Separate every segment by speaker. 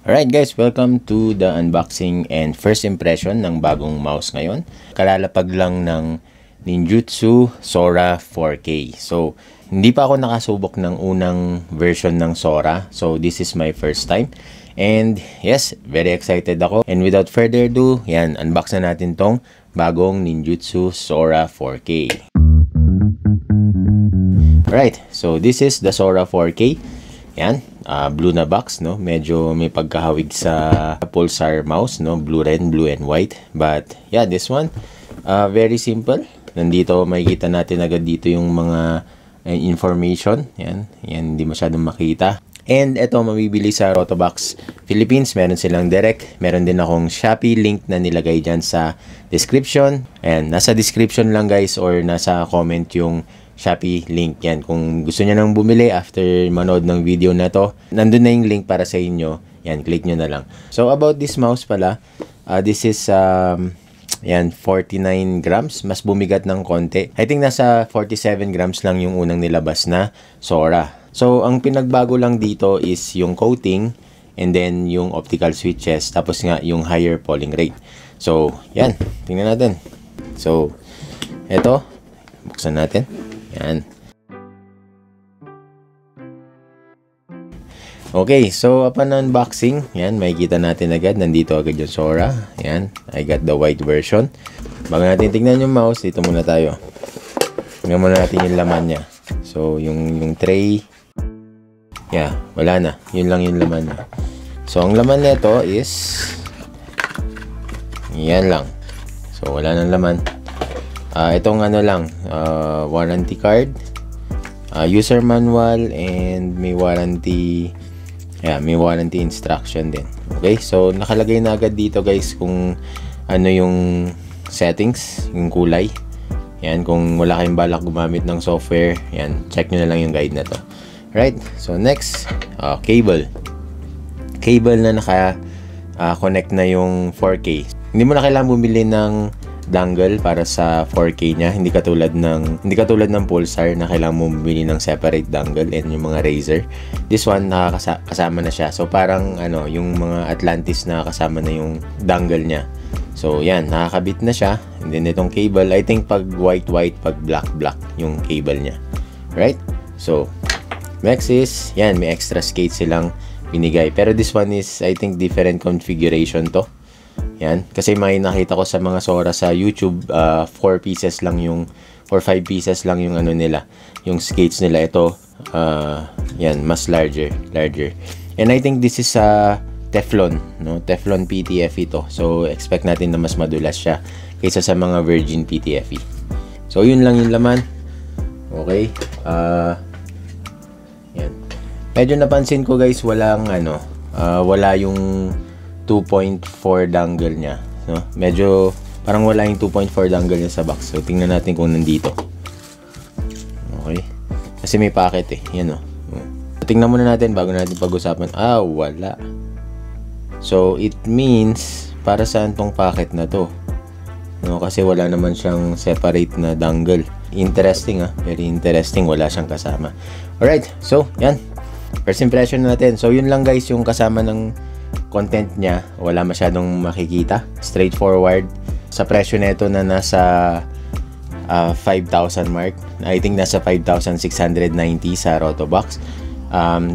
Speaker 1: Alright guys, welcome to the unboxing and first impression ng bagong mouse ngayon. Kalalapag lang ng Ninjutsu Sora 4K. So, hindi pa ako nakasubok ng unang version ng Sora. So, this is my first time. And yes, very excited ako. And without further ado, yan, unbox na natin tong bagong Ninjutsu Sora 4K. Alright, so this is the Sora 4K. Yan, blue na box, no? Medyo may pagkahawig sa Pulsar mouse, no? Blue and white. But yeah, this one, very simple. Nandito makikita natin agad dito yung mga information. Yan, hindi masyadong makita. And ito, mabibili sa Rotobox Philippines. Meron silang direct. Meron din akong Shopee link na nilagay dyan sa description. And nasa description lang guys, or nasa comment yung Shopee link. Yan, kung gusto niyo nang bumili after manood ng video na to, nandun na yung link para sa inyo. Yan, click nyo na lang. So about this mouse pala, this is yan, 49 grams. Mas bumigat ng konti. I think nasa 47 grams lang yung unang nilabas na Sora. So ang pinagbago lang dito is yung coating and then yung optical switches, tapos nga yung higher polling rate. So yan, tingnan natin. So eto, buksan natin. Yan. Okay, so upon unboxing, yan, makikita natin agad. Nandito agad yung Sora. Yan, I got the white version. Bago natin tingnan yung mouse, dito muna tayo. Tingnan muna natin yung laman niya. So, yung tray, yeah, wala na. Yun lang yung laman niya. So, ang laman nito is yan lang. So, wala nang laman. Itong ano lang, warranty card, user manual, and may warranty, may warranty instruction din. Okay, so nakalagay na agad dito guys kung ano yung settings, yung kulay. Yan, kung wala kayong balak gumamit ng software, yan, check nyo na lang yung guide na to. Right, so next, cable. Cable na naka-connect na yung 4K. Hindi mo na kailangan bumili ng dongle para sa 4K niya, hindi katulad ng Pulsar na kailangan mo bumili ng separate dongle and yung mga Razer. This one nakakasama na siya. So parang ano, yung mga Atlantis na kasama na yung dongle niya. So yan, nakakabit na siya. And then itong cable, I think pag white, pag black yung cable niya. Right? So next is, yan, may extra skate silang binigay. Pero this one is, I think, different configuration to. Yan, kasi may nakita ko sa mga Sora sa YouTube, 4 pieces lang yung, or 5 pieces lang yung ano nila, yung skates nila. Ito, yan, mas larger. And I think this is Teflon, no? Teflon PTFE ito. So, expect natin na mas madulas siya kaysa sa mga Virgin PTFE. So, yun lang yung laman. Okay. Yan. Medyo napansin ko guys, walang ano, wala yung 2.4 dongle niya, no? Medyo parang wala yung 2.4 dongle niya sa box. So tingnan natin kung nandito. Okay, kasi may packet yan, oh. Tingnan muna natin bago natin pag-usapan. Wala. So it means para saan tong packet na to, no? Kasi wala naman siyang separate na dongle. Interesting, very interesting. Wala siyang kasama. Alright, so yan, first impression natin. So yun lang guys yung kasama ng content niya. Wala masyadong makikita, straightforward. Sa presyo nito na nasa 5,000 mark, I think nasa 5,690 sa Rotobox.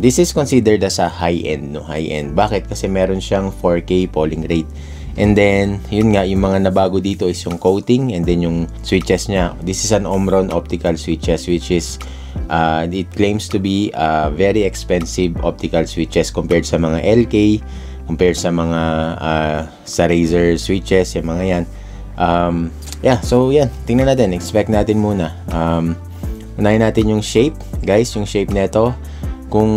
Speaker 1: This is considered as a high-end, no? High-end. Bakit? Kasi meron siyang 4K polling rate. And then, yun nga, yung mga nabago dito is yung coating and then yung switches niya. This is an Omron optical switches, which is it claims to be very expensive optical switches compared sa mga LK, compared sa mga sa Razer switches, yung mga yan. Yeah, so yan, tingnan natin, expect natin muna. Unahin natin yung shape, guys, yung shape nito. Kung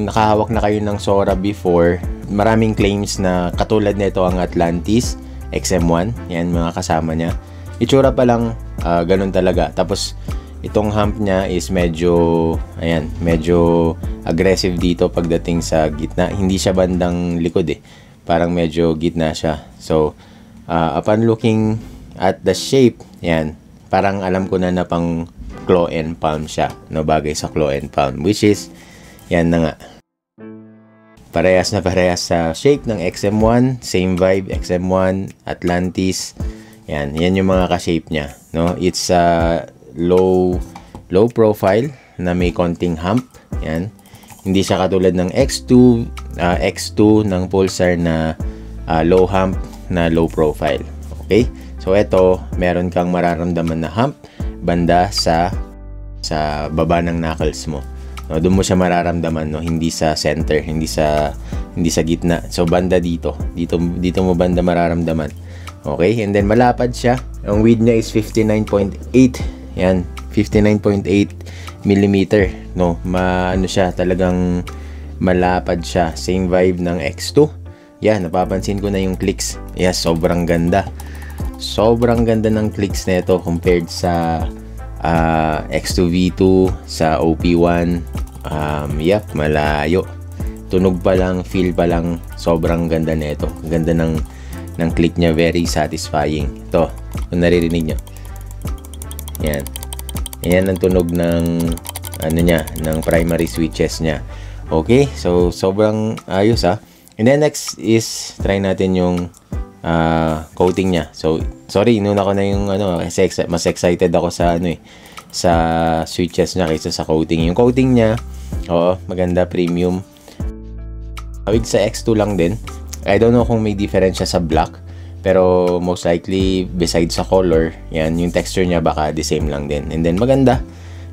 Speaker 1: nakahawak na kayo ng Sora before, maraming claims na katulad nito ang Atlantis XM1, yan, mga kasama niya. Itsura pa lang, ganun talaga. Tapos itong hump niya is medyo, ayan, medyo aggressive dito pagdating sa gitna. Hindi siya bandang likod parang medyo gitna siya. So upon looking at the shape, yan, parang alam ko na pang claw and palm siya, no? Bagay sa claw and palm, which is yan na nga. parehas na parehas sa shape ng XM1, same vibe, XM1, Atlantis. Yan yung mga ka-shape niya, no? It's low profile na may konting hump. Yan. Hindi siya katulad ng X2 ng Pulsar na low hump na low profile. Okay? So ito, meron kang mararamdaman na hump banda sa baba ng knuckles mo. No, doon mo siya mararamdaman, no, hindi sa center, hindi sa gitna. So banda dito mo banda mararamdaman. Okay? And then malapad siya. Ang width niya is 59.8. Yan, 59.8 mm, no. Ano siya, talagang malapad siya. Same vibe ng X2. Yan, napapansin ko na yung clicks. Yes, sobrang ganda. Sobrang ganda ng clicks nito compared sa X2 V2, sa OP1. Yep, malayo. Tunog pa lang, feel pa lang, sobrang ganda nito. Ganda ng click niya, very satisfying. Ito, kung naririnig niyo. Yan. Yan ang tunog ng ng primary switches niya. Okay, so sobrang ayos And then next is try natin yung coating niya. So sorry, inuna ko na yung kasi mas excited ako sa sa switches niya kaysa sa coating. Yung coating niya, maganda, premium. Awig sa X2 lang din. I don't know kung may difference siya sa black, pero most likely besides sa color, yan yung texture niya baka the same lang din. And then maganda.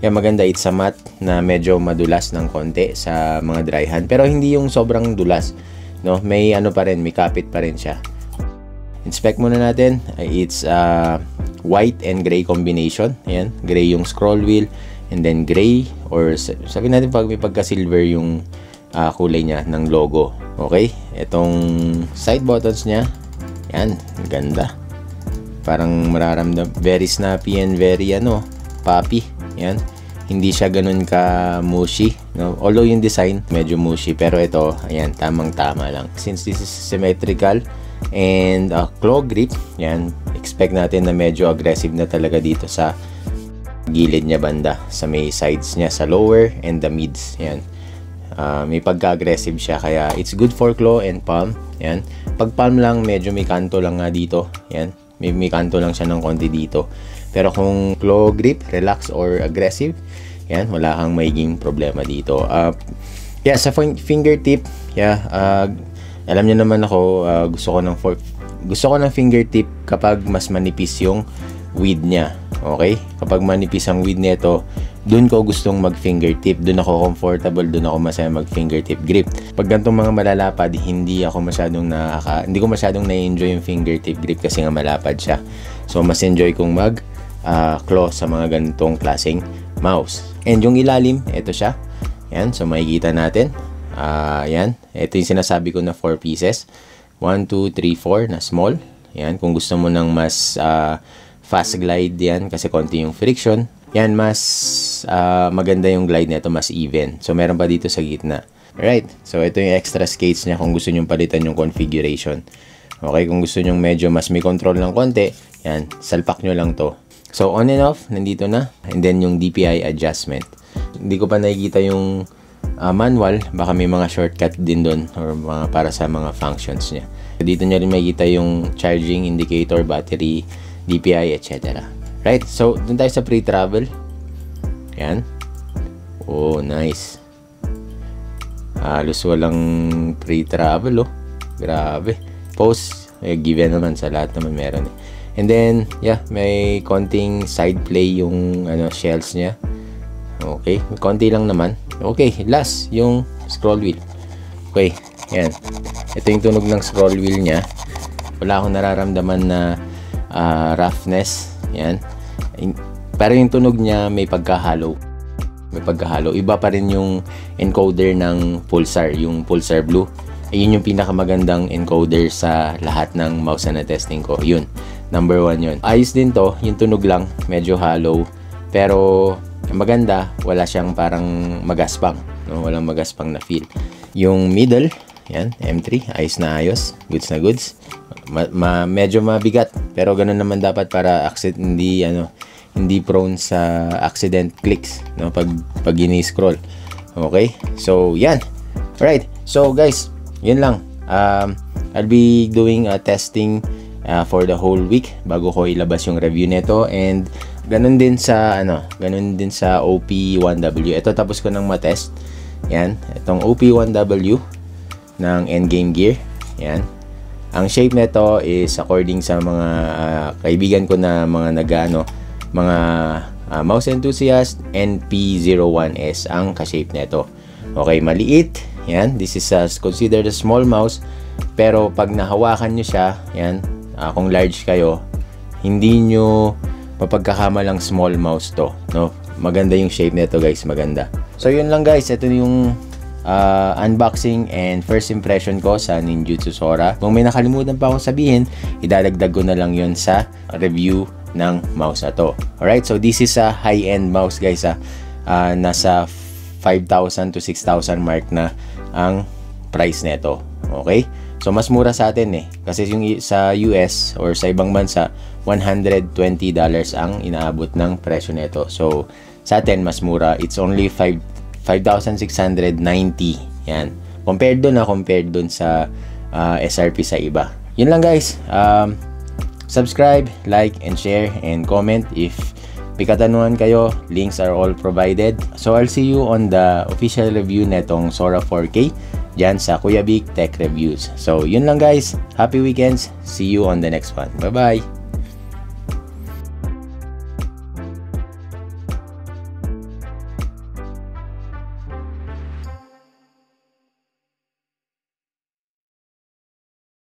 Speaker 1: Yan, maganda, it's a matte na medyo madulas ng konti sa mga dry hand, pero hindi yung sobrang dulas, no? May pa rin, may kapit pa rin siya. Inspect muna natin. It's white and gray combination. Ayan, gray yung scroll wheel and then gray, or sabihin natin pag may pagka-silver yung kulay niya ng logo. Okay? Itong side buttons niya, yan, ganda. Parang mararamdam, very snappy and very poppy. Yan. Hindi siya ganun ka mushy, no? Although yung design medyo mushy, pero ito, ayan, tamang-tama lang. Since this is symmetrical and claw grip, yan, expect natin na medyo aggressive na talaga dito sa gilid niya banda, sa may sides niya, sa lower and the mids. Yan. May pagka-aggressive siya, kaya it's good for claw and palm. Yan. Pag palm lang, medyo may kanto lang nga dito. Yan. May kanto lang siya ng konti dito. Pero kung claw grip, relax or aggressive, yan, wala kang magiging problema dito. Sa fingertip, alam niyo naman ako, gusto ko ng fingertip kapag mas manipis yung width niya. Okay? Kapag manipis ang width nito, dun ko gustong mag-fingertip, dun ako comfortable, dun ako masaya mag-fingertip grip. Pag ganitong mga malalapad, hindi ko masyadong na-enjoy yung fingertip grip kasi nga malapad siya. So mas enjoy kong claw sa mga ganitong klaseng mouse. And yung ilalim, ito siya. Yan, so makikita natin. Yan, ito yung sinasabi ko na 4 pieces. 1, 2, 3, 4 na small. Yan, kung gusto mo ng mas fast glide yan kasi konti yung friction. Yan, mas maganda yung glide nito, mas even. So meron pa dito sa gitna. Alright, so ito yung extra skates niya kung gusto nyong palitan yung configuration. Okay, kung gusto nyong medyo mas may control ng konti, yan, salpak nyo lang to. So on and off, nandito na. And then yung DPI adjustment. Hindi ko pa nakikita yung manual, baka may mga shortcut din doon or mga para sa mga functions niya. Dito nyo rin makikita yung charging indicator, battery, DPI, etc. Right, so dun tayo sa pre-travel. Yan. Oh, nice. Halos walang pre-travel, grabe. Post, given naman sa lahat naman meron. And then, may konting side play yung shells niya. Okay, may konti lang naman. Okay, last, yung scroll wheel. Okay, yan. Ito yung tunog ng scroll wheel niya. Wala akong nararamdaman na roughness. Yan. Pero yung tunog niya may pagka-hollow. May pagka-hollow. Iba pa rin yung encoder ng Pulsar, yung Pulsar Blue. Ayun yung pinakamagandang encoder sa lahat ng mouse na testing ko. Yun. Number 1 yun. Ayos din to. Yung tunog lang. Medyo hollow. Pero maganda. Wala siyang parang magaspang. No? Walang magaspang na feel. Yung middle. Yan. M3. Ayos na ayos. Goods na goods. Medyo mabigat. Pero ganun naman dapat para hindi prone sa accident clicks. No? Pag ini-scroll. Okay? So, yan. Alright. So guys, yun lang. I'll be doing a testing for the whole week bago ko ilabas yung review nito, and ganun din sa OP1W. Ito tapos ko nang matest. Yan, itong OP1W ng Endgame Gear. Yan. Ang shape nito is according sa mga kaibigan ko na mga mouse enthusiast, NP01S ang ka-shape nito. Okay, maliit. Yan, this is considered a small mouse, pero pag nahawakan nyo siya, yan, kung large kayo, hindi nyo mapagkakamalang small mouse to, no? Maganda yung shape nito guys, maganda. So yun lang guys, ito yung unboxing and first impression ko sa Ninjutsu Sora. Kung may nakalimutan pa akong sabihin, idadagdag ko na lang yun sa review ng mouse na to. Alright, so this is a high-end mouse guys. Nasa 5,000 to 6,000 mark na ang price nito. Okay? So mas mura sa atin kasi yung sa US or sa ibang bansa, $120 ang inaabot ng presyo nito. So sa atin mas mura, it's only 5,690. Yan. Compared dun sa SRP sa iba. Yun lang guys. Subscribe, like, and share, and comment if may katanungan kayo. Links are all provided. So I'll see you on the official review netong Sora 4K dyan sa Kuya Vic Tech Reviews. So yun lang guys. Happy weekends. See you on the next one. Bye bye.